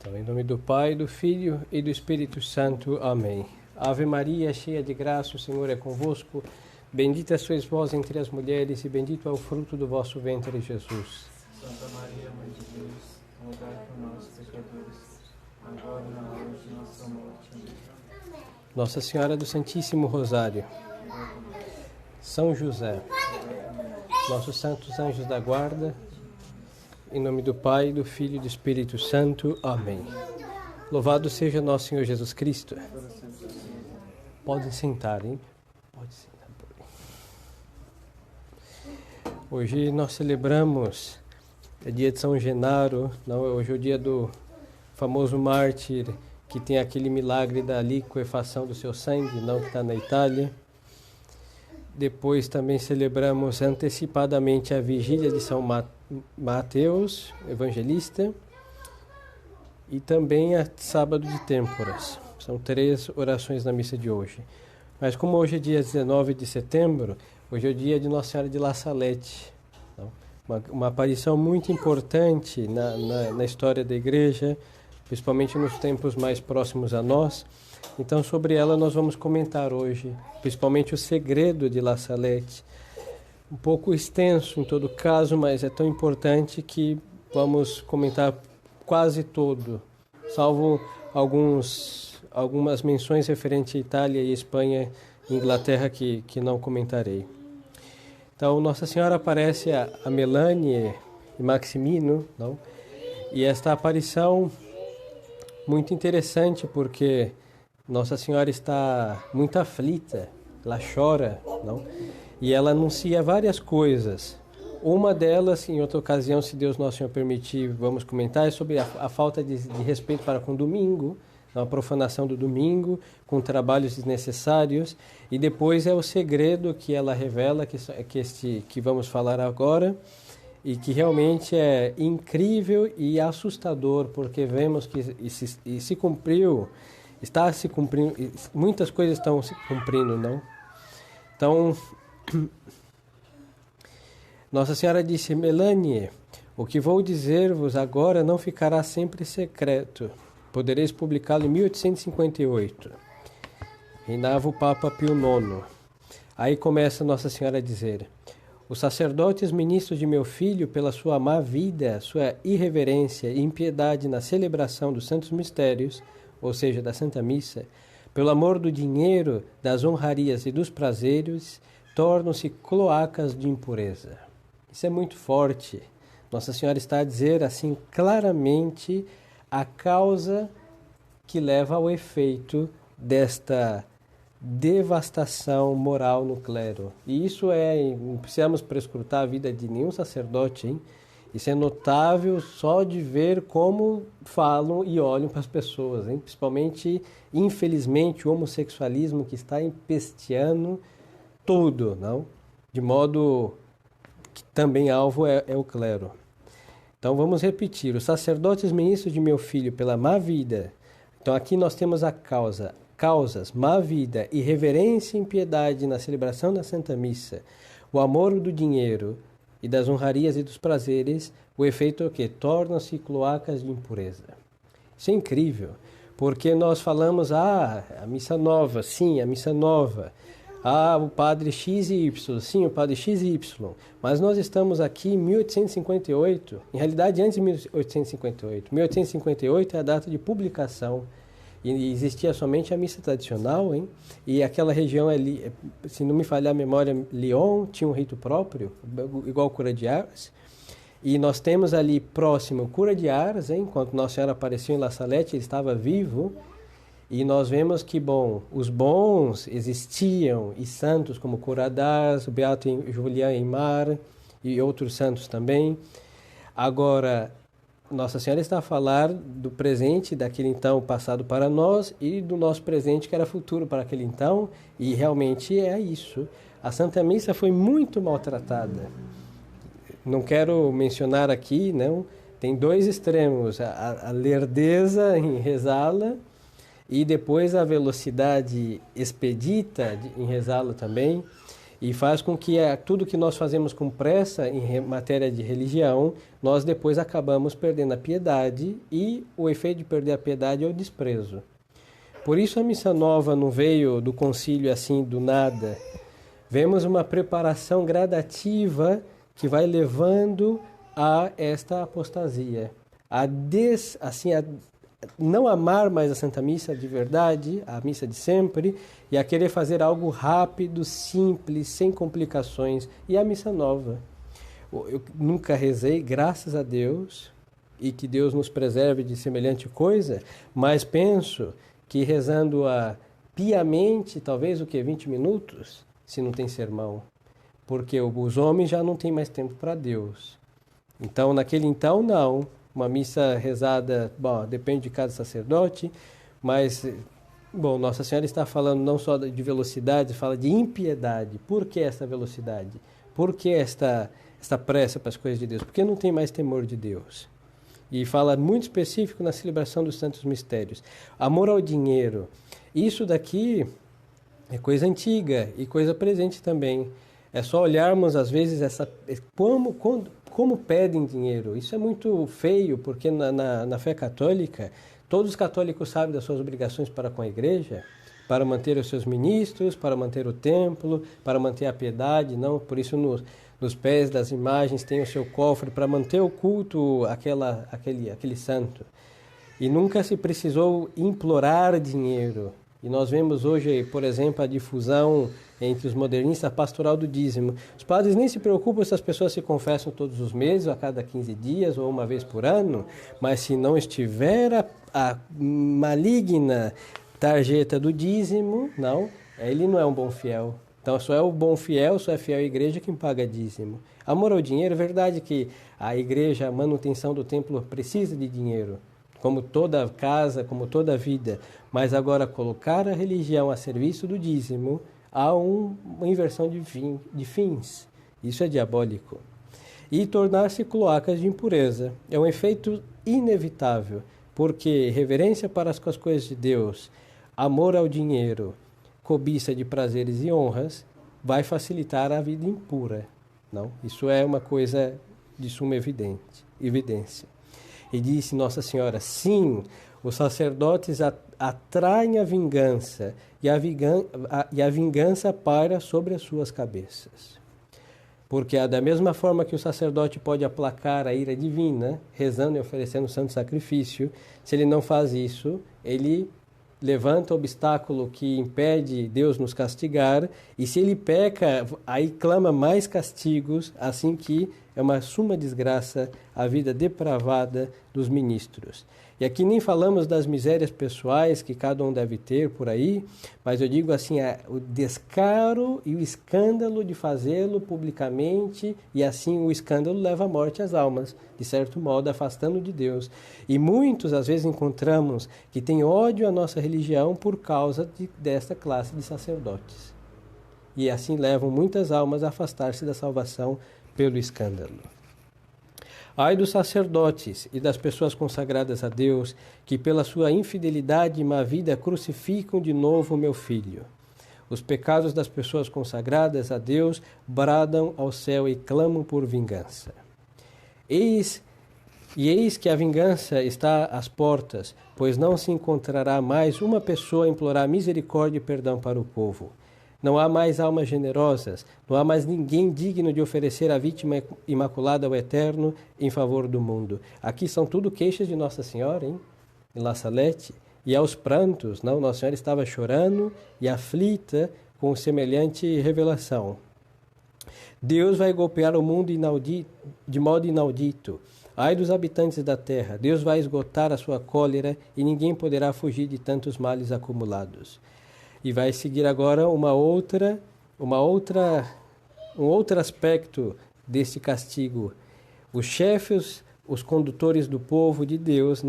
Então, em nome do Pai, do Filho e do Espírito Santo. Amém. Ave Maria, cheia de graça, o Senhor é convosco. Bendita sois vós entre as mulheres e bendito é o fruto do vosso ventre, Jesus. Santa Maria, Mãe de Deus, rogai por nós, pecadores, agora e na hora de nossa morte. Amém. Nossa Senhora do Santíssimo Rosário, São José, nossos santos anjos da guarda, em nome do Pai, do Filho e do Espírito Santo. Amém. Louvado seja nosso Senhor Jesus Cristo. Podem sentar, hein? Pode sentar. Hoje nós celebramos, é dia de São Genaro, não, hoje é o dia do famoso mártir que tem aquele milagre da liquefação do seu sangue, não, que está na Itália. Depois também celebramos antecipadamente a vigília de São Mateus, evangelista, e também a sábado de têmporas. São 3 orações na missa de hoje. Mas como hoje é dia 19 de setembro, hoje é o dia de Nossa Senhora de La Salette. Uma aparição muito importante na história da Igreja, principalmente nos tempos mais próximos a nós. Então, sobre ela nós vamos comentar hoje, principalmente o segredo de La Salette. Um pouco extenso em todo caso, mas é tão importante que vamos comentar quase todo, salvo algumas menções referentes à Itália e Espanha e Inglaterra que não comentarei. Então, Nossa Senhora aparece a Melanie e Maximino, não? E esta aparição muito interessante porque Nossa Senhora está muito aflita, ela chora, não? E ela anuncia várias coisas. Uma delas, em outra ocasião, se Deus Nosso Senhor permitir, vamos comentar, é sobre a falta de respeito para com o domingo, a profanação do domingo, com trabalhos desnecessários. E depois é o segredo que ela revela, que vamos falar agora, e que realmente é incrível e assustador, porque vemos que se cumpriu, está se cumprindo, muitas coisas estão se cumprindo, não? Então, Nossa Senhora disse: Melanie, o que vou dizer-vos agora não ficará sempre secreto. Podereis publicá-lo em 1858. Reinava o Papa Pio IX. Aí começa Nossa Senhora a dizer: os sacerdotes ministros de meu filho, pela sua má vida, sua irreverência e impiedade na celebração dos santos mistérios, ou seja, da Santa Missa, pelo amor do dinheiro, das honrarias e dos prazeres, tornam-se cloacas de impureza. Isso é muito forte. Nossa Senhora está a dizer assim claramente a causa que leva ao efeito desta devastação moral no clero. E isso não precisamos prescrutar a vida de nenhum sacerdote, hein? Isso é notável só de ver como falam e olham para as pessoas, hein? Principalmente, infelizmente, o homossexualismo que está empesteando tudo, não? De modo que também alvo é o clero. Então vamos repetir: os sacerdotes ministros de meu filho pela má vida. Então aqui nós temos causas, má vida, irreverência e impiedade na celebração da Santa Missa, o amor do dinheiro e das honrarias e dos prazeres. O efeito é o quê? Tornam-se cloacas de impureza. Isso é incrível, porque nós falamos: a missa nova, sim, a missa nova. O padre X e Y, sim, o padre X e Y. Mas nós estamos aqui em 1858, em realidade antes de 1858. 1858 é a data de publicação. E existia somente a missa tradicional, hein? E aquela região ali, se não me falhar a memória, Lyon tinha um rito próprio, igual Cura de Ars. E nós temos ali próximo Cura de Ars, hein? Quando Nossa Senhora apareceu em La Salette, ele estava vivo. E nós vemos que, os bons existiam, e santos como Cura d'Ars, o Beato Julián Aymar e outros santos também. Agora, Nossa Senhora está a falar do presente daquele então passado para nós e do nosso presente que era futuro para aquele então, e realmente é isso. A Santa Missa foi muito maltratada. Não quero mencionar aqui, não, tem 2 extremos, a lerdeza em rezá-la, e depois a velocidade expedita em rezá-lo também. e faz com que tudo que nós fazemos com pressa em matéria de religião, nós depois acabamos perdendo a piedade, e o efeito de perder a piedade é o desprezo. Por isso a missa nova não veio do concílio assim do nada. Vemos uma preparação gradativa que vai levando a esta apostasia, a não amar mais a Santa Missa de verdade, a missa de sempre, e a querer fazer algo rápido, simples, sem complicações. E a missa nova. Eu nunca rezei, graças a Deus, e que Deus nos preserve de semelhante coisa, mas penso que rezando-a piamente, talvez 20 minutos, se não tem sermão, porque os homens já não têm mais tempo para Deus. Então, não. Uma missa rezada, depende de cada sacerdote, mas, Nossa Senhora está falando não só de velocidade, fala de impiedade. Por que essa velocidade? Por que esta pressa para as coisas de Deus? Porque não tem mais temor de Deus. E fala muito específico na celebração dos santos mistérios. Amor ao dinheiro. Isso daqui é coisa antiga e coisa presente também. É só olharmos, às vezes, como pedem dinheiro. Isso é muito feio, porque na fé católica, todos os católicos sabem das suas obrigações para com a igreja, para manter os seus ministros, para manter o templo, para manter a piedade. Não, por isso nos pés das imagens tem o seu cofre para manter o culto aquele santo. E nunca se precisou implorar dinheiro. E nós vemos hoje, por exemplo, a difusão entre os modernistas, a pastoral do dízimo. Os padres nem se preocupam se as pessoas se confessam todos os meses, ou a cada 15 dias, ou uma vez por ano, mas se não estiver a maligna tarjeta do dízimo, ele não é um bom fiel. Então, só é o bom fiel, só é fiel à igreja quem paga dízimo. Amor ao dinheiro, é verdade que a igreja, a manutenção do templo precisa de dinheiro, como toda casa, como toda vida, mas agora colocar a religião a serviço do dízimo, há uma inversão de fins. Isso é diabólico. E tornar-se cloacas de impureza. É um efeito inevitável, porque reverência para com as coisas de Deus, amor ao dinheiro, cobiça de prazeres e honras, vai facilitar a vida impura. Não? Isso é uma coisa de suma evidência. E disse Nossa Senhora, sim, os sacerdotes atraem a vingança, e a vingança paira sobre as suas cabeças. Porque da mesma forma que o sacerdote pode aplacar a ira divina, rezando e oferecendo o santo sacrifício, se ele não faz isso, ele levanta o obstáculo que impede Deus nos castigar, e se ele peca, aí clama mais castigos, assim que é uma suma desgraça a vida depravada dos ministros. E aqui nem falamos das misérias pessoais que cada um deve ter por aí, mas eu digo assim, o descaro e o escândalo de fazê-lo publicamente, e assim o escândalo leva à morte as almas, de certo modo, afastando de Deus. E muitos, às vezes, encontramos que têm ódio à nossa religião por causa desta classe de sacerdotes. E assim levam muitas almas a afastar-se da salvação pelo escândalo. Ai dos sacerdotes e das pessoas consagradas a Deus, que pela sua infidelidade e má vida crucificam de novo o meu filho. Os pecados das pessoas consagradas a Deus bradam ao céu e clamam por vingança. Eis que a vingança está às portas, pois não se encontrará mais uma pessoa a implorar misericórdia e perdão para o povo. Não há mais almas generosas, não há mais ninguém digno de oferecer a vítima imaculada ao Eterno em favor do mundo. Aqui são tudo queixas de Nossa Senhora, em La Salette, e aos prantos, Nossa Senhora estava chorando e aflita com semelhante revelação. Deus vai golpear o mundo de modo inaudito. Ai dos habitantes da terra, Deus vai esgotar a sua cólera e ninguém poderá fugir de tantos males acumulados. E vai seguir agora um outro aspecto deste castigo. Os chefes, os condutores do povo de Deus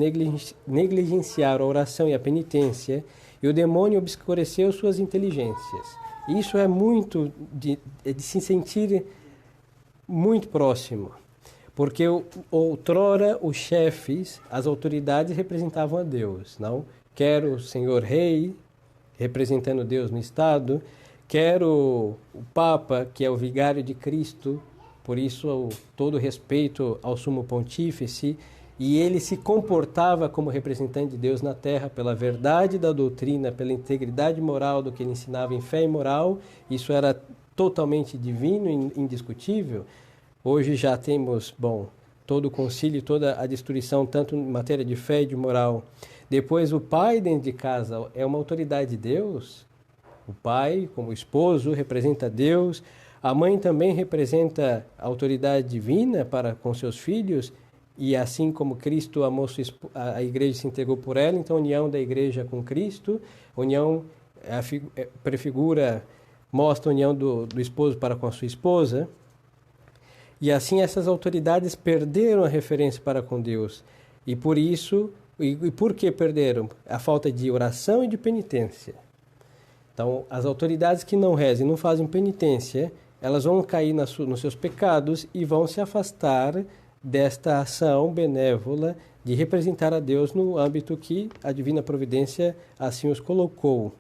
negligenciaram a oração e a penitência, e o demônio obscureceu suas inteligências. Isso é muito de se sentir muito próximo, porque outrora os chefes, as autoridades representavam a Deus, não? Quer o Senhor Rei, representando Deus no Estado, quer o Papa, que é o vigário de Cristo, por isso todo respeito ao sumo pontífice, e ele se comportava como representante de Deus na terra pela verdade da doutrina, pela integridade moral do que ele ensinava em fé e moral. Isso era totalmente divino, indiscutível. Hoje já temos, todo o concílio, toda a destruição, tanto em matéria de fé e de moral. Depois, o pai dentro de casa é uma autoridade de Deus. O pai, como esposo, representa Deus. A mãe também representa a autoridade divina para com seus filhos. E assim como Cristo amou a igreja, se entregou por ela, então a união da igreja com Cristo, união prefigura, mostra a união do esposo para com a sua esposa. E assim essas autoridades perderam a referência para com Deus. E por isso, e por que perderam? A falta de oração e de penitência. Então, as autoridades que não rezam e não fazem penitência, elas vão cair nos seus pecados e vão se afastar desta ação benévola de representar a Deus no âmbito que a divina providência assim os colocou.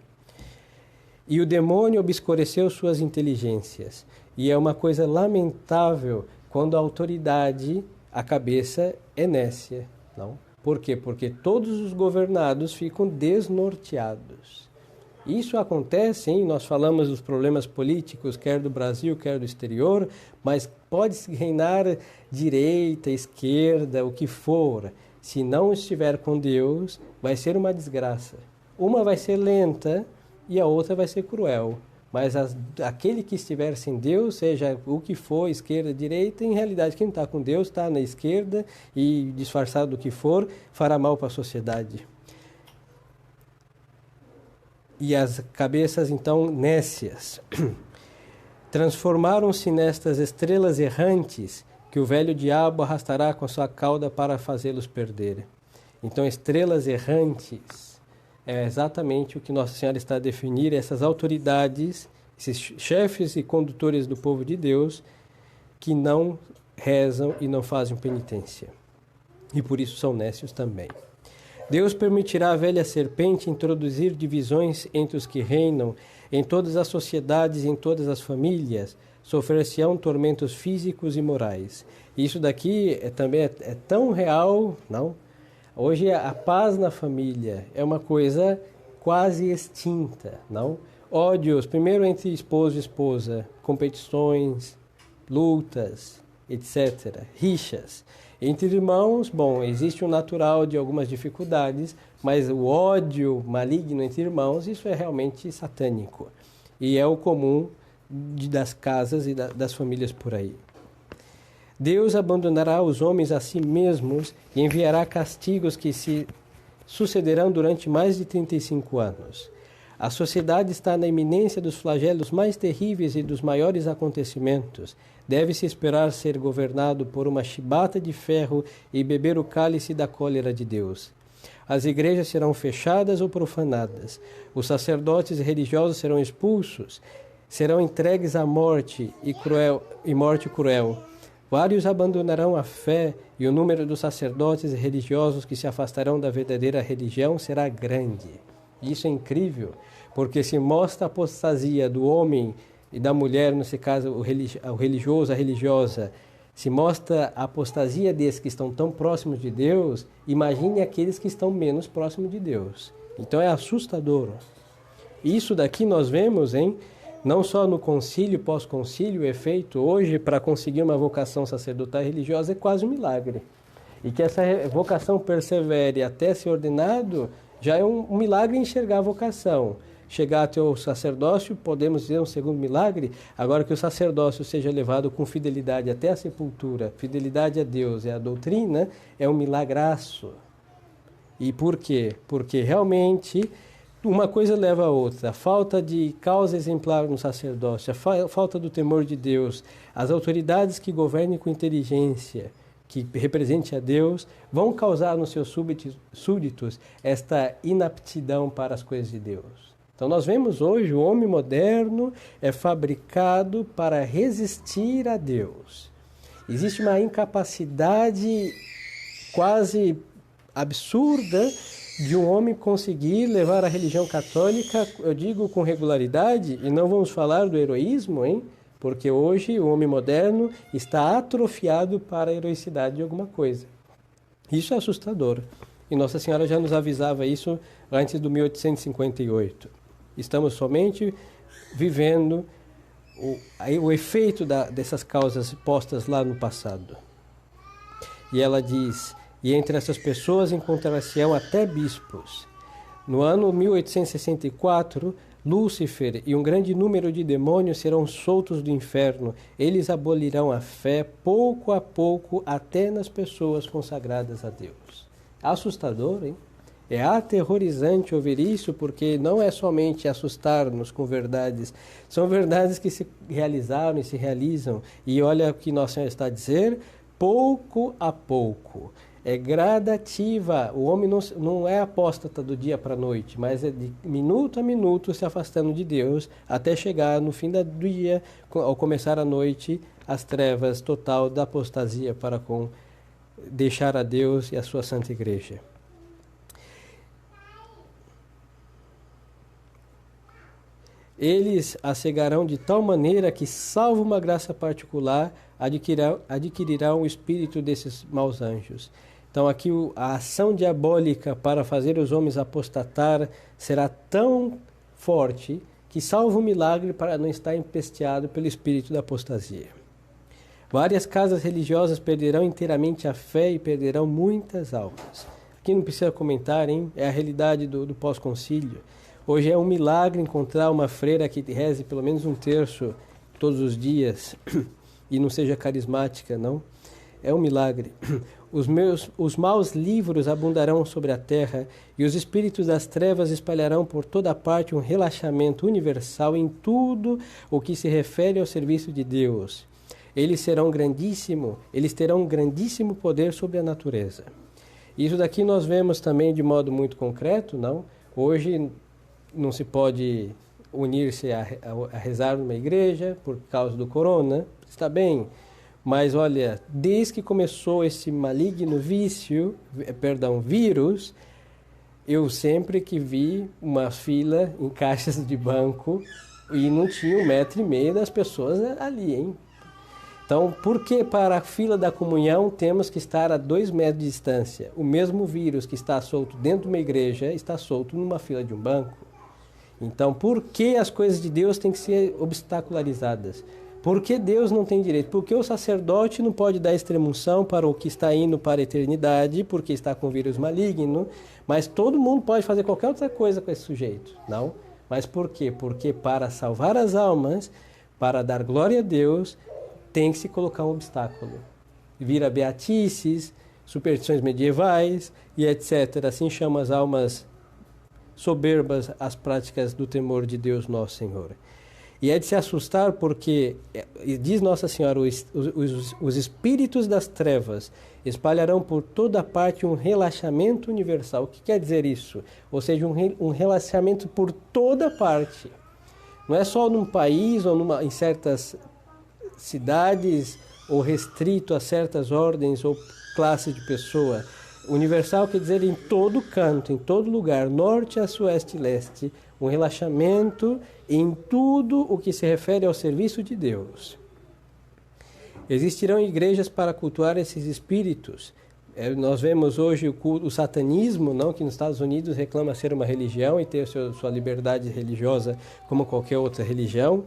E o demônio obscureceu suas inteligências. E é uma coisa lamentável quando a autoridade, a cabeça, é nécia. Não? Por quê? Porque todos os governados ficam desnorteados. Isso acontece, nós falamos dos problemas políticos, quer do Brasil, quer do exterior, mas pode reinar direita, esquerda, o que for. Se não estiver com Deus, vai ser uma desgraça. Uma vai ser lenta e a outra vai ser cruel. Mas aquele que estiver sem Deus, seja o que for, esquerda, direita, em realidade quem está com Deus está na esquerda e disfarçado do que for, fará mal para a sociedade. E as cabeças, então, nécias, transformaram-se nestas estrelas errantes que o velho diabo arrastará com a sua cauda para fazê-los perder. Então, estrelas errantes é exatamente o que Nossa Senhora está a definir, essas autoridades, esses chefes e condutores do povo de Deus que não rezam e não fazem penitência. E por isso são nécios também. Deus permitirá à velha serpente introduzir divisões entre os que reinam, em todas as sociedades e em todas as famílias, sofrer-se-ão tormentos físicos e morais. Isso daqui também é tão real, não? Hoje a paz na família é uma coisa quase extinta, não? Ódios, primeiro entre esposo e esposa, competições, lutas, etc., rixas. Entre irmãos, existe um natural de algumas dificuldades, mas o ódio maligno entre irmãos, isso é realmente satânico. E é o comum das casas e das famílias por aí. Deus abandonará os homens a si mesmos e enviará castigos que se sucederão durante mais de 35 anos. A sociedade está na iminência dos flagelos mais terríveis e dos maiores acontecimentos. Deve-se esperar ser governado por uma chibata de ferro e beber o cálice da cólera de Deus. As igrejas serão fechadas ou profanadas. Os sacerdotes religiosos serão expulsos. Serão entregues à morte e morte cruel. Vários abandonarão a fé e o número dos sacerdotes religiosos que se afastarão da verdadeira religião será grande. Isso é incrível, porque se mostra a apostasia do homem e da mulher, nesse caso o religioso, a religiosa, se mostra a apostasia desses que estão tão próximos de Deus, imagine aqueles que estão menos próximos de Deus. Então é assustador. Isso daqui nós vemos, não só no concílio, pós-concílio, o efeito hoje para conseguir uma vocação sacerdotal religiosa é quase um milagre. E que essa vocação persevere até ser ordenado, já é um milagre enxergar a vocação. Chegar até o sacerdócio, podemos dizer um segundo milagre, agora que o sacerdócio seja levado com fidelidade até a sepultura, fidelidade a Deus e à doutrina, é um milagraço. E por quê? Porque realmente uma coisa leva a outra. A falta de causa exemplar no sacerdócio, a falta do temor de Deus, as autoridades que governem com inteligência, que represente a Deus, vão causar nos seus súditos esta inaptidão para as coisas de Deus. Então nós vemos hoje o homem moderno é fabricado para resistir a Deus. Existe uma incapacidade quase absurda de um homem conseguir levar a religião católica, eu digo com regularidade, e não vamos falar do heroísmo, hein? Porque hoje o homem moderno está atrofiado para a heroicidade de alguma coisa. Isso é assustador. E Nossa Senhora já nos avisava isso antes do 1858. Estamos somente vivendo o efeito dessas causas postas lá no passado. E ela diz: e entre essas pessoas encontrar-se-ão até bispos. No ano 1864, Lúcifer e um grande número de demônios serão soltos do inferno. Eles abolirão a fé pouco a pouco até nas pessoas consagradas a Deus. Assustador, hein? É aterrorizante ouvir isso, porque não é somente assustar-nos com verdades, são verdades que se realizaram e se realizam. E olha o que Nossa Senhora está a dizer: pouco a pouco. É gradativa. O homem não é apóstata do dia para a noite, mas é de minuto a minuto se afastando de Deus, até chegar no fim do dia, ao começar a noite, as trevas total da apostasia para deixar a Deus e a sua Santa Igreja. Eles a cegarão de tal maneira que, salvo uma graça particular, adquirirão o espírito desses maus anjos. Então aqui a ação diabólica para fazer os homens apostatar será tão forte que, salvo um milagre, para não estar empesteado pelo espírito da apostasia. Várias casas religiosas perderão inteiramente a fé e perderão muitas almas. Aqui não precisa comentar, hein? É a realidade do pós-concílio. Hoje é um milagre encontrar uma freira que reze pelo menos um terço todos os dias e não seja carismática, não. É um milagre. Os maus livros abundarão sobre a terra e os espíritos das trevas espalharão por toda parte um relaxamento universal em tudo o que se refere ao serviço de Deus. Eles terão um grandíssimo poder sobre a natureza. Isso daqui nós vemos também de modo muito concreto, não? Hoje não se pode unir-se a rezar numa igreja por causa do corona, está bem. Mas olha, desde que começou esse maligno vírus, eu sempre que vi uma fila em caixas de banco e não tinha 1,5 metro das pessoas ali, hein? Então, por que para a fila da comunhão temos que estar a 2 metros de distância? O mesmo vírus que está solto dentro de uma igreja está solto numa fila de um banco. Então, por que as coisas de Deus têm que ser obstacularizadas? Por que Deus não tem direito? Porque o sacerdote não pode dar extrema-unção para o que está indo para a eternidade, porque está com vírus maligno, mas todo mundo pode fazer qualquer outra coisa com esse sujeito, não? Mas por quê? Porque para salvar as almas, para dar glória a Deus, tem que se colocar um obstáculo. Vira beatices, superstições medievais e etc. Assim chama as almas soberbas as práticas do temor de Deus nosso Senhor. E é de se assustar porque, diz Nossa Senhora, os espíritos das trevas espalharão por toda parte um relaxamento universal. O que quer dizer isso? Ou seja, um relaxamento por toda parte. Não é só num país ou em certas cidades ou restrito a certas ordens ou classes de pessoa. Universal quer dizer em todo canto, em todo lugar, norte a oeste e leste, um relaxamento em tudo o que se refere ao serviço de Deus. Existirão igrejas para cultuar esses espíritos. Nós vemos hoje o satanismo, não, que nos Estados Unidos reclama ser uma religião e ter sua liberdade religiosa como qualquer outra religião.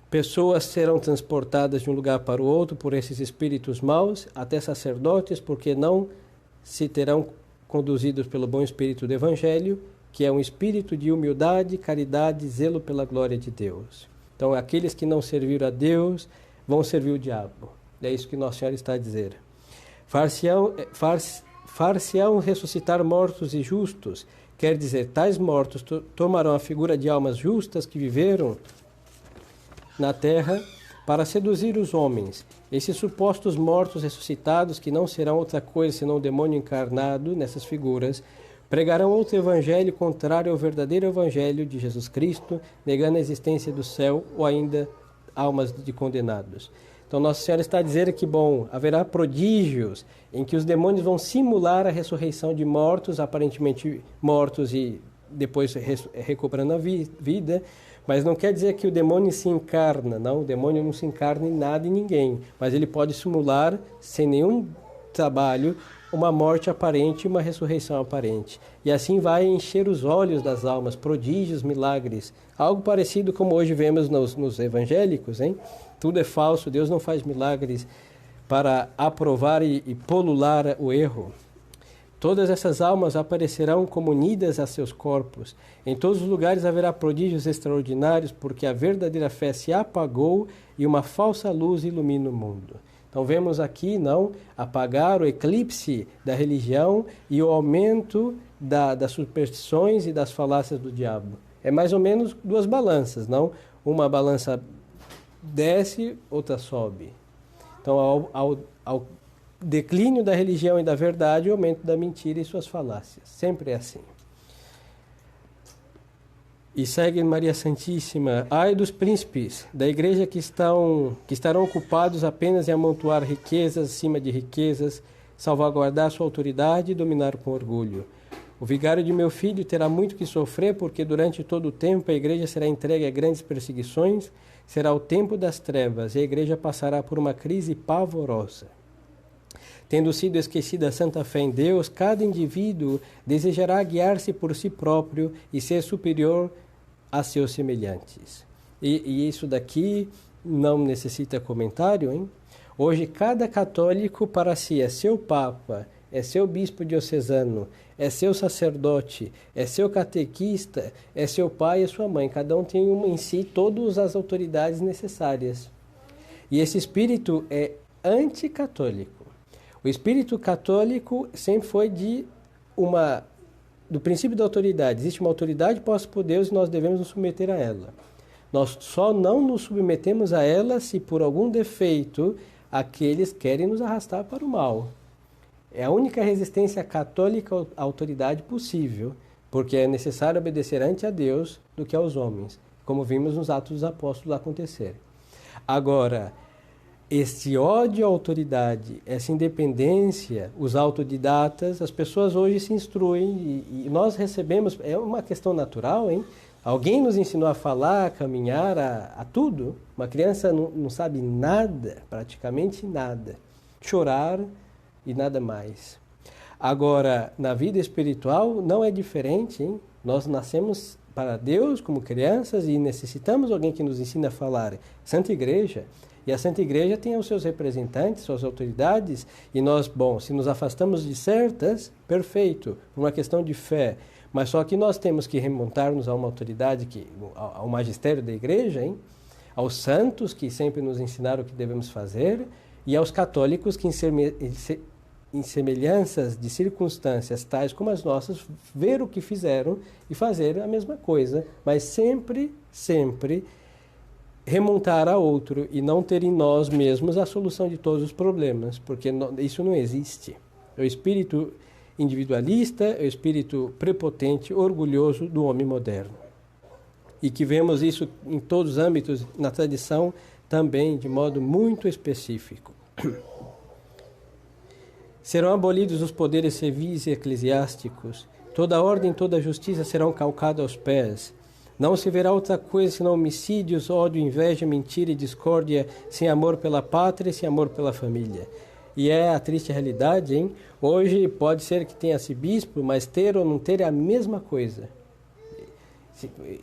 Pessoas serão transportadas de um lugar para o outro por esses espíritos maus, até sacerdotes, porque não se terão conduzidos pelo bom espírito do Evangelho, que é um espírito de humildade, caridade, zelo pela glória de Deus. Então, aqueles que não serviram a Deus vão servir o diabo. É isso que Nossa Senhora está a dizer. Far-se-ão ressuscitar mortos e justos, quer dizer, tais mortos tomarão a figura de almas justas que viveram na terra para seduzir os homens. Esses supostos mortos ressuscitados, que não serão outra coisa senão o demônio encarnado nessas figuras, pregarão outro evangelho contrário ao verdadeiro evangelho de Jesus Cristo, negando a existência do céu ou ainda almas de condenados. Então Nossa Senhora está a dizer que, bom, haverá prodígios em que os demônios vão simular a ressurreição de mortos, aparentemente mortos e depois recuperando a vida, mas não quer dizer que o demônio se encarna, não, o demônio não se encarna em nada e ninguém, mas ele pode simular, sem nenhum trabalho, uma morte aparente e uma ressurreição aparente. E assim vai encher os olhos das almas, prodígios, milagres, algo parecido como hoje vemos nos evangélicos, hein? Tudo é falso, Deus não faz milagres para aprovar e polular o erro. Todas essas almas aparecerão como unidas a seus corpos. Em todos os lugares haverá prodígios extraordinários, porque a verdadeira fé se apagou e uma falsa luz ilumina o mundo. Então vemos aqui, não, apagar o eclipse da religião e o aumento das superstições e das falácias do diabo. É mais ou menos duas balanças, não? Uma balança desce, outra sobe. Então, ao declínio da religião e da verdade, o aumento da mentira e suas falácias. Sempre é assim. E segue Maria Santíssima: ai dos príncipes da igreja que estarão ocupados apenas em amontoar riquezas acima de riquezas, salvaguardar sua autoridade e dominar com orgulho. O vigário de meu filho terá muito que sofrer, porque durante todo o tempo a igreja será entregue a grandes perseguições, será o tempo das trevas, e a igreja passará por uma crise pavorosa. Tendo sido esquecida a santa fé em Deus, cada indivíduo desejará guiar-se por si próprio e ser superior a seus semelhantes. E isso daqui não necessita comentário, hein? Hoje, cada católico para si é seu papa, é seu bispo diocesano, é seu sacerdote, é seu catequista, é seu pai e sua mãe. Cada um tem em si todas as autoridades necessárias. E esse espírito é anticatólico. O espírito católico sempre foi do princípio da autoridade. Existe uma autoridade posta por Deus e nós devemos nos submeter a ela. Nós só não nos submetemos a ela se por algum defeito aqueles querem nos arrastar para o mal. É a única resistência católica à autoridade possível, porque é necessário obedecer ante a Deus do que aos homens, como vimos nos Atos dos Apóstolos acontecer. Agora, esse ódio à autoridade, essa independência, os autodidatas, as pessoas hoje se instruem e nós recebemos, é uma questão natural, hein? Alguém nos ensinou a falar, a caminhar, a tudo. Uma criança não sabe nada, praticamente nada. Chorar e nada mais. Agora, na vida espiritual não é diferente, hein? Nós nascemos para Deus como crianças e necessitamos alguém que nos ensine a falar. Santa Igreja. E a Santa Igreja tem os seus representantes, suas autoridades, e nós, bom, se nos afastamos de certas, perfeito, por uma questão de fé. Mas só que nós temos que remontar-nos a uma autoridade, ao magistério da Igreja, hein? Aos santos que sempre nos ensinaram o que devemos fazer, e aos católicos que em semelhanças de circunstâncias tais como as nossas, ver o que fizeram e fazer a mesma coisa, mas sempre remontar a outro e não ter em nós mesmos a solução de todos os problemas, porque isso não existe. É o espírito individualista, é o espírito prepotente, orgulhoso do homem moderno. E que vemos isso em todos os âmbitos, na tradição também, de modo muito específico. Serão abolidos os poderes civis e eclesiásticos, toda a ordem e toda a justiça serão calcadas aos pés. Não se verá outra coisa senão homicídios, ódio, inveja, mentira e discórdia, sem amor pela pátria e sem amor pela família. E é a triste realidade, hein? Hoje pode ser que tenha-se bispo, mas ter ou não ter é a mesma coisa.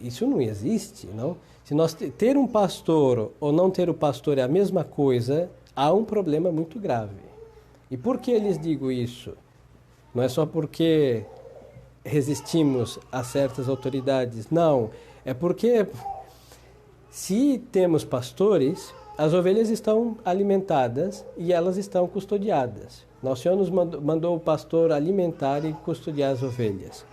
Isso não existe, não? Se nós ter um pastor ou não ter o pastor é a mesma coisa, há um problema muito grave. E por que lhes digo isso? Não é só porque resistimos a certas autoridades, não. É porque se temos pastores, as ovelhas estão alimentadas e elas estão custodiadas. Nosso Senhor nos mandou o pastor alimentar e custodiar as ovelhas.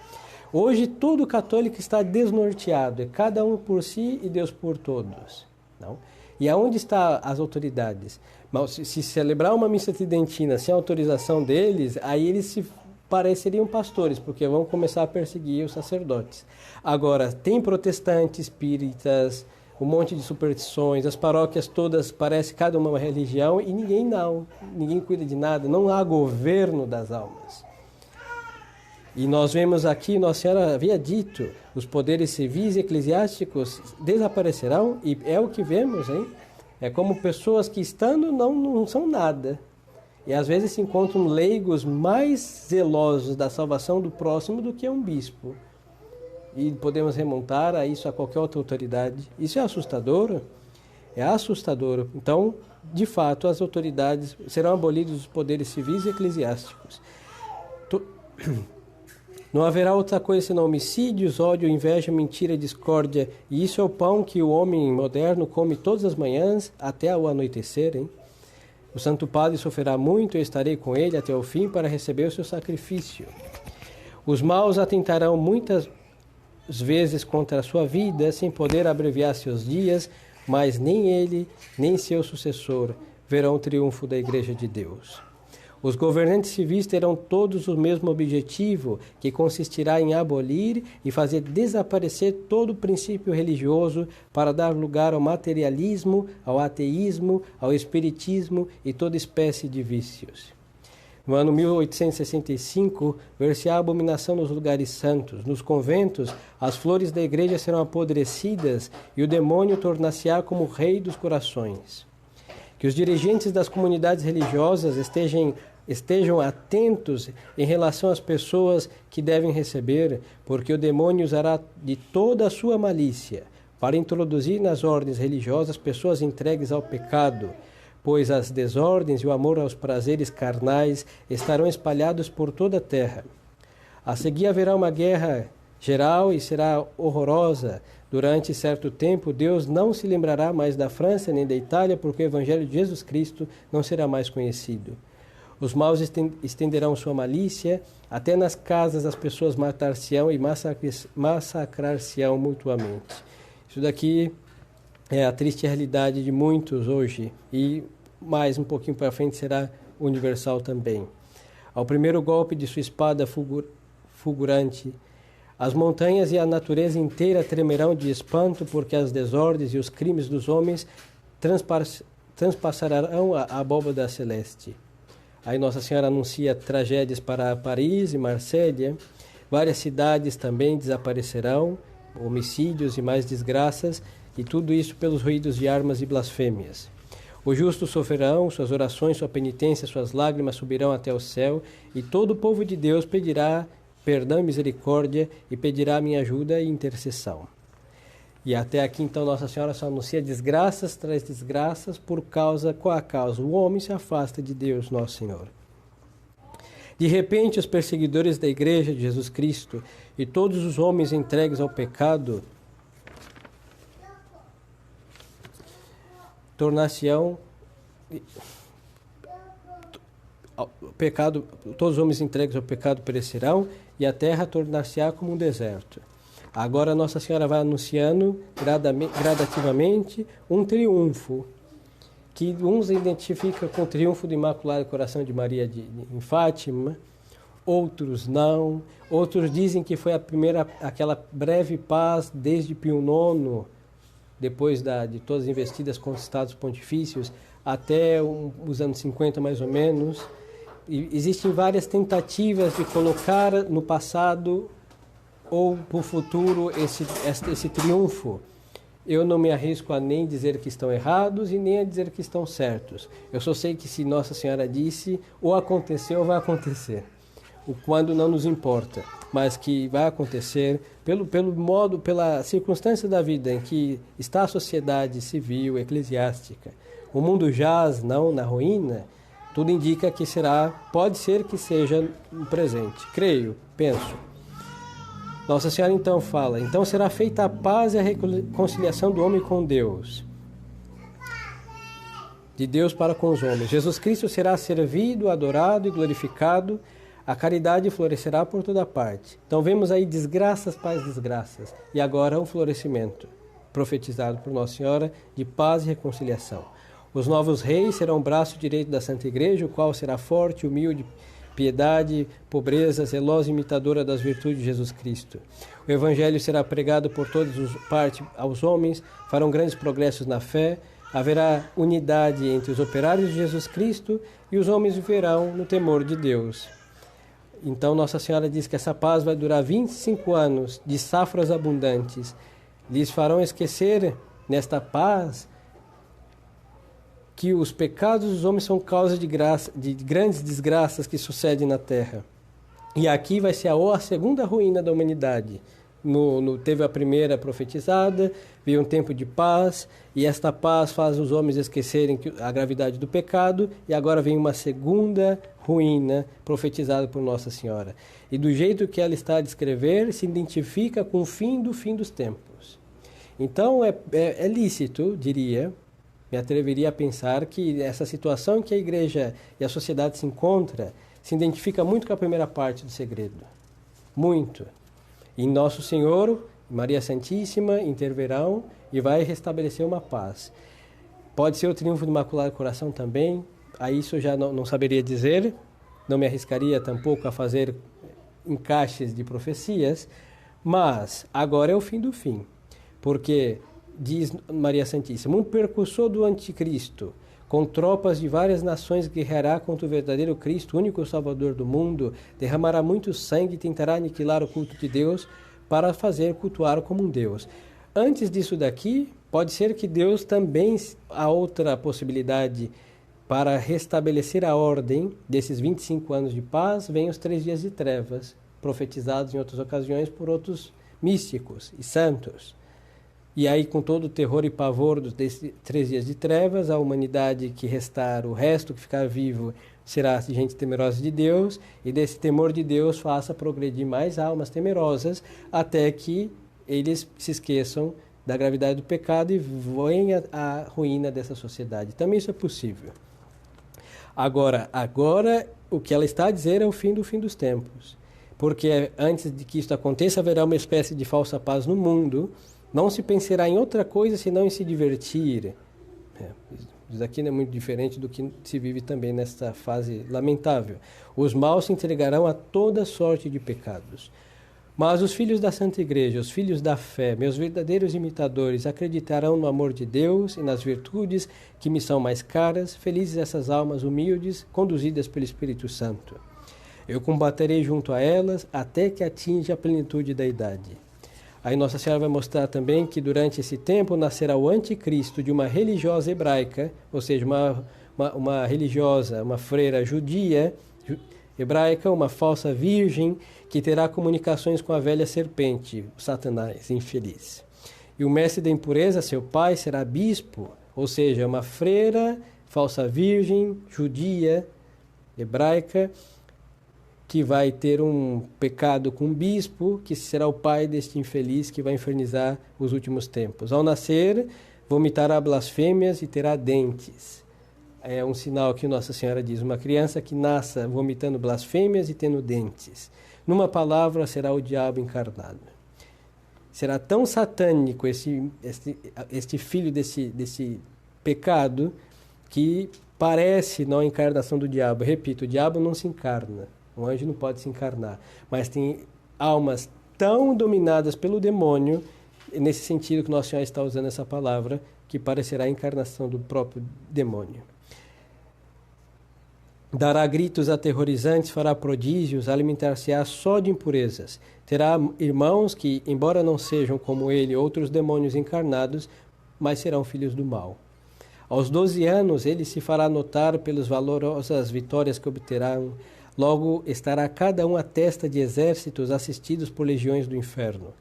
Hoje todo católico está desnorteado, é cada um por si e Deus por todos. Não? E aonde estão as autoridades? Se celebrar uma missa tridentina sem autorização deles, aí eles se pareceriam pastores, porque vão começar a perseguir os sacerdotes. Agora, tem protestantes, espíritas, um monte de superstições, as paróquias todas parecem cada uma religião e ninguém cuida de nada, não há governo das almas. E nós vemos aqui, Nossa Senhora havia dito, os poderes civis e eclesiásticos desaparecerão, e é o que vemos, hein? É como pessoas que estando não são nada. E às vezes se encontram leigos mais zelosos da salvação do próximo do que um bispo. E podemos remontar a isso a qualquer outra autoridade. Isso é assustador? É assustador. Então, de fato, as autoridades serão abolidos os poderes civis e eclesiásticos. Não haverá outra coisa senão homicídios, ódio, inveja, mentira, discórdia. E isso é o pão que o homem moderno come todas as manhãs até o anoitecer, hein? O Santo Padre sofrerá muito, eu estarei com ele até o fim para receber o seu sacrifício. Os maus atentarão muitas vezes contra a sua vida, sem poder abreviar seus dias, mas nem ele, nem seu sucessor verão o triunfo da Igreja de Deus. Os governantes civis terão todos o mesmo objetivo, que consistirá em abolir e fazer desaparecer todo o princípio religioso para dar lugar ao materialismo, ao ateísmo, ao espiritismo e toda espécie de vícios. No ano 1865, ver-se-á a abominação nos lugares santos. Nos conventos, as flores da igreja serão apodrecidas e o demônio tornar-se-á como rei dos corações. Que os dirigentes das comunidades religiosas estejam atentos em relação às pessoas que devem receber, porque o demônio usará de toda a sua malícia para introduzir nas ordens religiosas pessoas entregues ao pecado, pois as desordens e o amor aos prazeres carnais estarão espalhados por toda a terra. A seguir haverá uma guerra geral e será horrorosa. Durante certo tempo, Deus não se lembrará mais da França nem da Itália, porque o Evangelho de Jesus Cristo não será mais conhecido. Os maus estenderão sua malícia, até nas casas as pessoas matar-se-ão e massacrar-se-ão mutuamente. Isso daqui é a triste realidade de muitos hoje, e mais um pouquinho para frente será universal também. Ao primeiro golpe de sua espada fulgurante, as montanhas e a natureza inteira tremerão de espanto, porque as desordens e os crimes dos homens transpassarão a abóbada celeste. Aí Nossa Senhora anuncia tragédias para Paris e Marsella. Várias cidades também desaparecerão, homicídios e mais desgraças, e tudo isso pelos ruídos de armas e blasfêmias. Os justos sofrerão, suas orações, sua penitência, suas lágrimas subirão até o céu, e todo o povo de Deus pedirá perdão e misericórdia, e pedirá minha ajuda e intercessão. E até aqui, então, Nossa Senhora só anuncia desgraças tras desgraças. Qual a causa? O homem se afasta de Deus, Nosso Senhor. De repente, os perseguidores da Igreja de Jesus Cristo e todos os homens entregues ao pecado tornar-se-ão todos os homens entregues ao pecado perecerão, e a terra tornar-se-á como um deserto. Agora Nossa Senhora vai anunciando gradativamente um triunfo, que uns identificam com o triunfo do Imaculado Coração de Maria em Fátima, outros não, outros dizem que foi aquela breve paz desde Pio IX, depois de todas as investidas contra os estados pontifícios, até os anos 50 mais ou menos. E existem várias tentativas de colocar no passado ou para o futuro esse triunfo. Eu não me arrisco a nem dizer que estão errados e nem a dizer que estão certos. Eu só sei que se Nossa Senhora disse, ou aconteceu ou vai acontecer. O quando não nos importa, mas que vai acontecer pelo modo, pela circunstância da vida em que está a sociedade civil, eclesiástica. O mundo jaz não na ruína. Tudo indica que pode ser que seja um presente. Creio, penso. Nossa Senhora então fala, então será feita a paz e a reconciliação do homem com Deus. De Deus para com os homens. Jesus Cristo será servido, adorado e glorificado. A caridade florescerá por toda parte. Então vemos aí desgraças, paz, desgraças. E agora um florescimento, profetizado por Nossa Senhora, de paz e reconciliação. Os novos reis serão o braço direito da Santa Igreja, o qual será forte, humilde, piedade, pobreza, zelosa imitadora das virtudes de Jesus Cristo. O Evangelho será pregado por todas as partes aos homens, farão grandes progressos na fé, haverá unidade entre os operários de Jesus Cristo e os homens viverão no temor de Deus. Então Nossa Senhora diz que essa paz vai durar 25 anos de safras abundantes. Lhes farão esquecer nesta paz que os pecados dos homens são causa de grandes desgraças que sucedem na terra. E aqui vai ser a segunda ruína da humanidade. Teve a primeira profetizada, veio um tempo de paz, e esta paz faz os homens esquecerem a gravidade do pecado, e agora vem uma segunda ruína profetizada por Nossa Senhora. E do jeito que ela está a descrever, se identifica com o fim dos tempos. Então é lícito, diria, me atreveria a pensar que essa situação em que a Igreja e a sociedade se encontra se identifica muito com a primeira parte do segredo. Muito. E Nosso Senhor, Maria Santíssima, intervirão e vai restabelecer uma paz. Pode ser o triunfo do Imaculado Coração também, a isso eu já não saberia dizer, não me arriscaria tampouco a fazer encaixes de profecias, mas agora é o fim do fim, porque diz Maria Santíssima, um percursor do anticristo, com tropas de várias nações, guerreará contra o verdadeiro Cristo, único Salvador do mundo, derramará muito sangue e tentará aniquilar o culto de Deus para fazer cultuar como um Deus. Antes disso daqui, pode ser que Deus também, há outra possibilidade para restabelecer a ordem desses 25 anos de paz, vem os 3 dias de trevas, profetizados em outras ocasiões por outros místicos e santos. E aí, com todo o terror e pavor desses 3 dias de trevas, a humanidade que restar, o resto que ficar vivo, será gente temerosa de Deus, e desse temor de Deus faça progredir mais almas temerosas, até que eles se esqueçam da gravidade do pecado e venha a ruína dessa sociedade. Também isso é possível. Agora, o que ela está a dizer é o fim dos tempos. Porque antes de que isso aconteça, haverá uma espécie de falsa paz no mundo. Não se pensará em outra coisa senão em se divertir. Isso aqui não é muito diferente do que se vive também nesta fase lamentável. Os maus se entregarão a toda sorte de pecados. Mas os filhos da Santa Igreja, os filhos da fé, meus verdadeiros imitadores, acreditarão no amor de Deus e nas virtudes que me são mais caras. Felizes essas almas humildes, conduzidas pelo Espírito Santo. Eu combaterei junto a elas até que atinja a plenitude da idade. Aí Nossa Senhora vai mostrar também que durante esse tempo nascerá o anticristo de uma religiosa hebraica, ou seja, uma religiosa, uma freira judia, hebraica, uma falsa virgem, que terá comunicações com a velha serpente, o Satanás, infeliz. E o mestre da impureza, seu pai, será bispo, ou seja, uma freira, falsa virgem, judia, hebraica, que vai ter um pecado com um bispo, que será o pai deste infeliz que vai infernizar os últimos tempos. Ao nascer, vomitará blasfêmias e terá dentes. É um sinal que Nossa Senhora diz, uma criança que nasça vomitando blasfêmias e tendo dentes. Numa palavra, será o diabo encarnado. Será tão satânico este filho desse pecado que parece não a encarnação do diabo. Repito, o diabo não se encarna. O anjo não pode se encarnar, mas tem almas tão dominadas pelo demônio, nesse sentido que Nossa Senhora está usando essa palavra, que parecerá a encarnação do próprio demônio. Dará gritos aterrorizantes, fará prodígios, alimentar-se-á só de impurezas. Terá irmãos que, embora não sejam como ele outros demônios encarnados, mas serão filhos do mal. Aos 12 anos, ele se fará notar pelas valorosas vitórias que obterão. Logo estará cada um à testa de exércitos assistidos por legiões do inferno.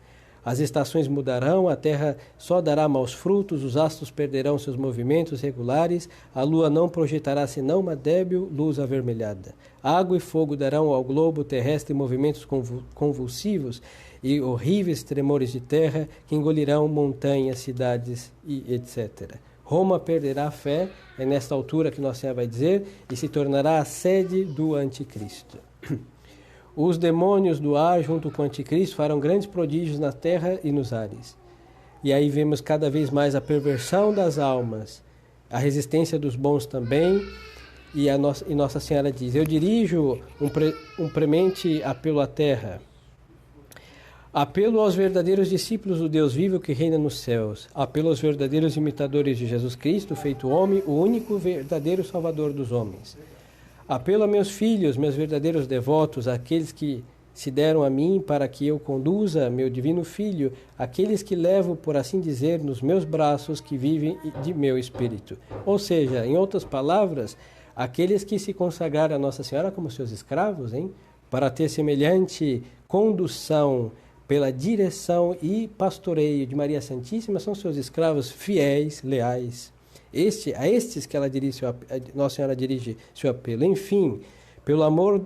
As estações mudarão, a terra só dará maus frutos, os astros perderão seus movimentos regulares, a lua não projetará senão uma débil luz avermelhada. Água e fogo darão ao globo terrestre movimentos convulsivos e horríveis tremores de terra que engolirão montanhas, cidades e etc. Roma perderá a fé, é nesta altura que Nossa Senhora vai dizer, e se tornará a sede do anticristo. Os demônios do ar, junto com o anticristo, farão grandes prodígios na terra e nos ares. E aí vemos cada vez mais a perversão das almas, a resistência dos bons também, E Nossa Senhora diz: eu dirijo um premente apelo à terra. Apelo aos verdadeiros discípulos do Deus vivo que reina nos céus. Apelo aos verdadeiros imitadores de Jesus Cristo, feito homem, o único verdadeiro Salvador dos homens. Apelo a meus filhos, meus verdadeiros devotos, aqueles que se deram a mim para que eu conduza meu divino Filho, aqueles que levo, por assim dizer, nos meus braços, que vivem de meu espírito. Ou seja, em outras palavras, aqueles que se consagraram a Nossa Senhora como seus escravos, para ter semelhante condução pela direção e pastoreio de Maria Santíssima, são seus escravos fiéis, leais. A estes que Nossa Senhora dirige seu apelo. Enfim, pelo amor,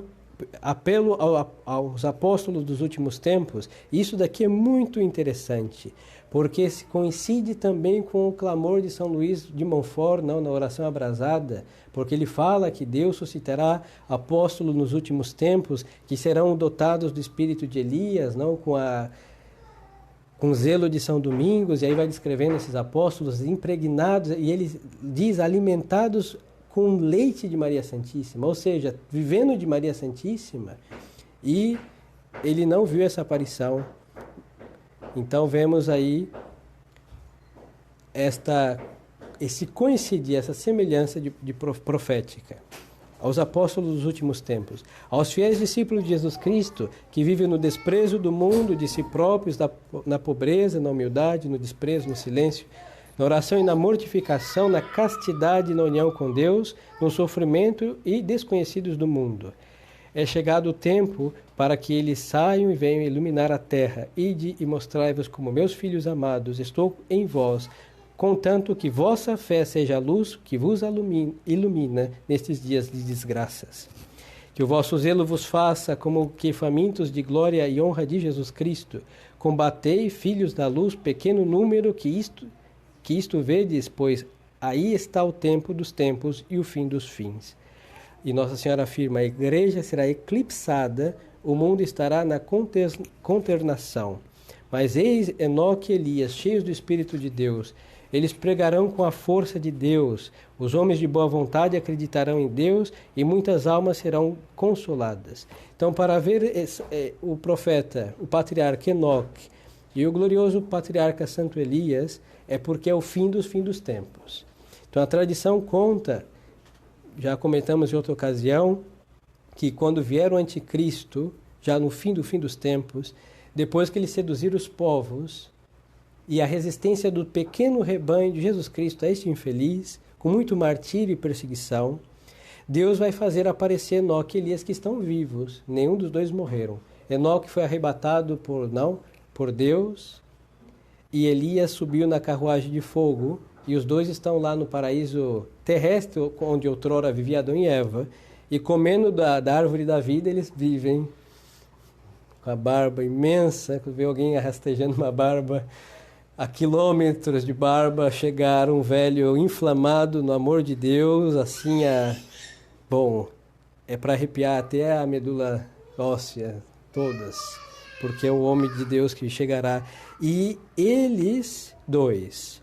apelo aos apóstolos dos últimos tempos. Isso daqui é muito interessante, porque se coincide também com o clamor de São Luís de Montfort, na oração abrasada, porque ele fala que Deus suscitará apóstolos nos últimos tempos que serão dotados do espírito de Elias, com zelo de São Domingos, e aí vai descrevendo esses apóstolos impregnados, e ele diz alimentados com leite de Maria Santíssima, ou seja, vivendo de Maria Santíssima, e ele não viu essa aparição. Então vemos aí esse coincidir, essa semelhança de profética aos apóstolos dos últimos tempos, aos fiéis discípulos de Jesus Cristo, que vivem no desprezo do mundo, de si próprios, na pobreza, na humildade, no desprezo, no silêncio, na oração e na mortificação, na castidade e na união com Deus, no sofrimento e desconhecidos do mundo. É chegado o tempo para que eles saiam e venham iluminar a terra. Ide e mostrai-vos como meus filhos amados, estou em vós, contanto que vossa fé seja a luz que vos ilumina nestes dias de desgraças. Que o vosso zelo vos faça como que famintos de glória e honra de Jesus Cristo. Combatei, filhos da luz, pequeno número que isto vedes, pois aí está o tempo dos tempos e o fim dos fins. E Nossa Senhora afirma: a igreja será eclipsada, o mundo estará na consternação. Mas eis Enoque e Elias, cheios do Espírito de Deus, eles pregarão com a força de Deus, os homens de boa vontade acreditarão em Deus e muitas almas serão consoladas. Então, para ver o profeta, o patriarca Enoque e o glorioso patriarca Santo Elias, é porque é o fim dos tempos. Então, a tradição conta, já comentamos em outra ocasião, que quando vier o anticristo, já no fim dos tempos, depois que ele seduzir os povos, e a resistência do pequeno rebanho de Jesus Cristo a este infeliz, com muito martírio e perseguição, Deus vai fazer aparecer Enoque e Elias, que estão vivos. Nenhum dos dois morreram. Enoque foi arrebatado por Deus, e Elias subiu na carruagem de fogo, e os dois estão lá no paraíso terrestre, onde outrora vivia Adão e Eva, e comendo da árvore da vida, eles vivem com a barba imensa. Quando vê alguém rastejando uma barba, a quilômetros de barba, chegar um velho inflamado no amor de Deus, assim, bom, é para arrepiar até a medula óssea, todas, porque é o homem de Deus que chegará. E eles dois,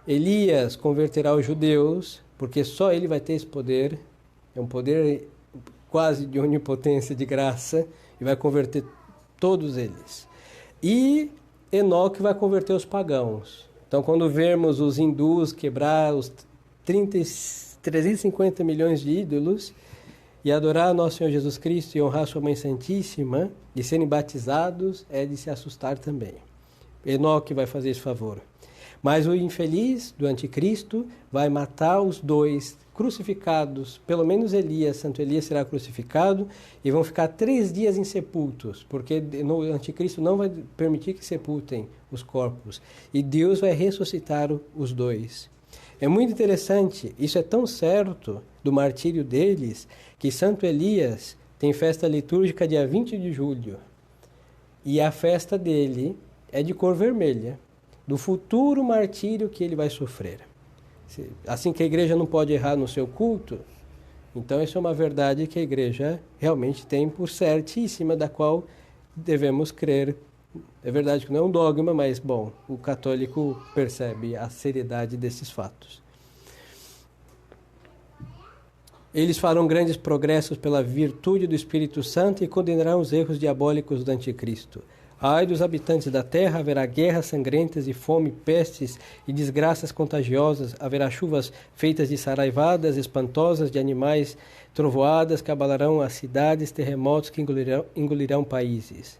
Elias converterá os judeus, porque só ele vai ter esse poder, é um poder quase de onipotência, de graça, e vai converter todos eles. E Enoque vai converter os pagãos. Então, quando vermos os hindus quebrar os 350 milhões de ídolos e adorar nosso Senhor Jesus Cristo e honrar sua Mãe Santíssima e serem batizados, é de se assustar também. Enoque vai fazer esse favor. Mas o infeliz do anticristo vai matar os dois crucificados, pelo menos Elias, Santo Elias será crucificado, e vão ficar 3 dias insepultos, porque no anticristo não vai permitir que sepultem os corpos, e Deus vai ressuscitar os dois. É muito interessante, isso é tão certo do martírio deles, que Santo Elias tem festa litúrgica dia 20 de julho, e a festa dele é de cor vermelha, do futuro martírio que ele vai sofrer. Assim que a igreja não pode errar no seu culto, então isso é uma verdade que a igreja realmente tem por certíssima, da qual devemos crer. É verdade que não é um dogma, mas, bom, o católico percebe a seriedade desses fatos. Eles farão grandes progressos pela virtude do Espírito Santo e condenarão os erros diabólicos do Anticristo. Ai dos habitantes da terra, haverá guerras sangrentas e fome, pestes e desgraças contagiosas, haverá chuvas feitas de saraivadas espantosas, de animais, trovoadas que abalarão as cidades, terremotos que engolirão países.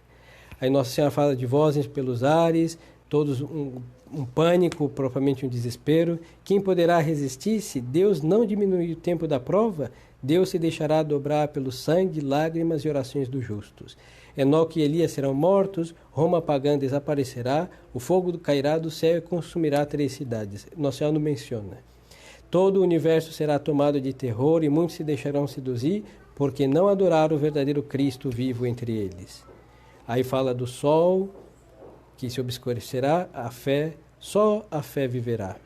Aí Nossa Senhora fala de vozes pelos ares, todos um pânico, propriamente um desespero. Quem poderá resistir se Deus não diminuir o tempo da prova? Deus se deixará dobrar pelo sangue, lágrimas e orações dos justos. Enoque e Elias serão mortos, Roma pagã desaparecerá, o fogo cairá do céu e consumirá 3 cidades. Nossa Senhora não menciona. Todo o universo será tomado de terror e muitos se deixarão seduzir, porque não adoraram o verdadeiro Cristo vivo entre eles. Aí fala do sol, que se obscurecerá, a fé, só a fé viverá.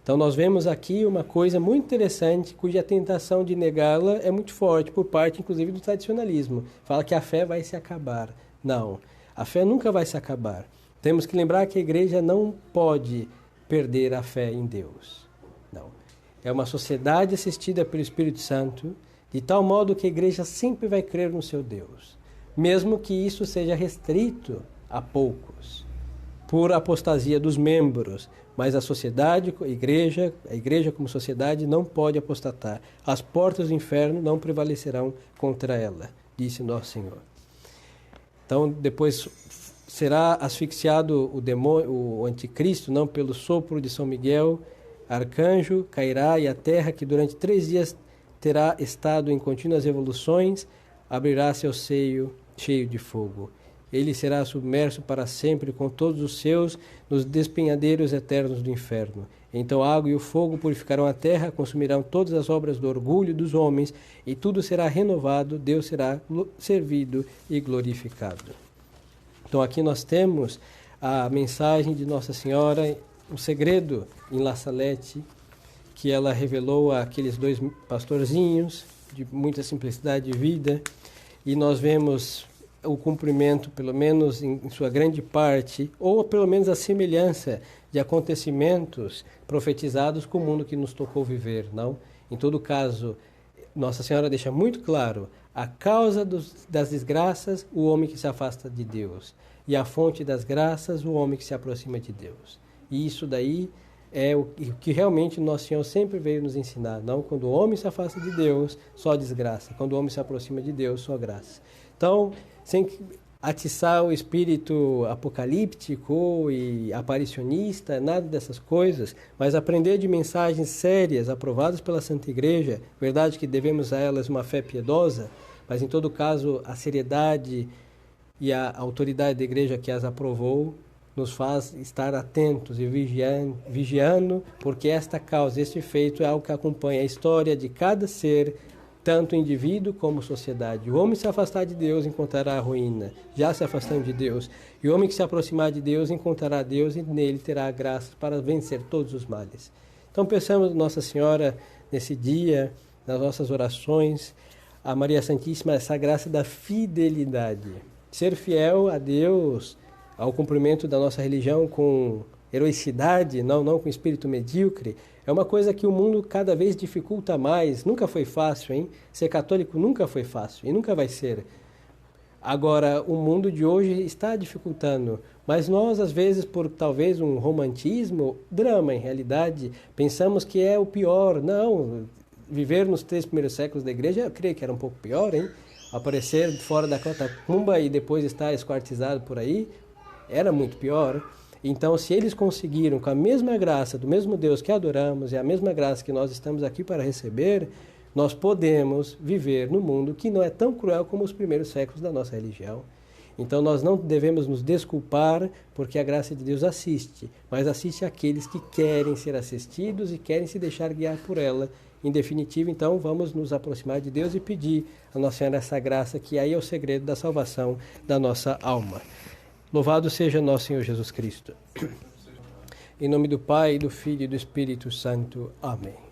Então nós vemos aqui uma coisa muito interessante, cuja tentação de negá-la é muito forte, por parte inclusive do tradicionalismo. Fala que a fé vai se acabar. Não, a fé nunca vai se acabar. Temos que lembrar que a igreja não pode perder a fé em Deus. Não. É uma sociedade assistida pelo Espírito Santo, de tal modo que a igreja sempre vai crer no seu Deus, mesmo que isso seja restrito a poucos, por apostasia dos membros. Mas a sociedade, a igreja como sociedade não pode apostatar. As portas do inferno não prevalecerão contra ela, disse Nosso Senhor. Então, depois será asfixiado o demônio, o anticristo, não pelo sopro de São Miguel, arcanjo, cairá, e a terra, que durante 3 dias terá estado em contínuas evoluções, abrirá seu seio cheio de fogo. Ele será submerso para sempre com todos os seus nos despenhadeiros eternos do inferno. Então a água e o fogo purificarão a terra, consumirão todas as obras do orgulho dos homens, e tudo será renovado, Deus será servido e glorificado. Então aqui nós temos a mensagem de Nossa Senhora, o segredo em La Salette, que ela revelou àqueles 2 pastorzinhos, de muita simplicidade de vida, e nós vemos o cumprimento, pelo menos em sua grande parte, ou pelo menos a semelhança de acontecimentos profetizados com o mundo que nos tocou viver, não? Em todo caso, Nossa Senhora deixa muito claro a causa das desgraças, o homem que se afasta de Deus, e a fonte das graças, o homem que se aproxima de Deus. E isso daí é o que realmente Nosso Senhor sempre veio nos ensinar, não? Quando o homem se afasta de Deus, só desgraça. Quando o homem se aproxima de Deus, só graça. Então, sem atiçar o espírito apocalíptico e aparicionista, nada dessas coisas, mas aprender de mensagens sérias, aprovadas pela Santa Igreja, verdade que devemos a elas uma fé piedosa, mas em todo caso a seriedade e a autoridade da Igreja que as aprovou nos faz estar atentos e vigiando, porque esta causa, este feito é algo que acompanha a história de cada ser, tanto indivíduo como sociedade. O homem se afastar de Deus encontrará a ruína, já se afastando de Deus. E o homem que se aproximar de Deus encontrará Deus e nele terá a graça para vencer todos os males. Então pensamos Nossa Senhora nesse dia, nas nossas orações, a Maria Santíssima, essa graça da fidelidade. Ser fiel a Deus, ao cumprimento da nossa religião com heroicidade, não com espírito medíocre, é uma coisa que o mundo cada vez dificulta mais. Nunca foi fácil, hein? Ser católico nunca foi fácil e nunca vai ser. Agora, o mundo de hoje está dificultando, mas nós, às vezes, por talvez um romantismo, drama em realidade, pensamos que é o pior. Não, viver nos 3 primeiros séculos da igreja, eu creio que era um pouco pior, hein? Aparecer fora da catacumba e depois estar esquartizado por aí, era muito pior. Então, se eles conseguiram, com a mesma graça do mesmo Deus que adoramos e a mesma graça que nós estamos aqui para receber, nós podemos viver no mundo que não é tão cruel como os primeiros séculos da nossa religião. Então, nós não devemos nos desculpar, porque a graça de Deus assiste, mas assiste àqueles que querem ser assistidos e querem se deixar guiar por ela. Em definitivo, então, vamos nos aproximar de Deus e pedir a Nossa Senhora essa graça, que aí é o segredo da salvação da nossa alma. Louvado seja nosso Senhor Jesus Cristo. Em nome do Pai, do Filho e do Espírito Santo. Amém.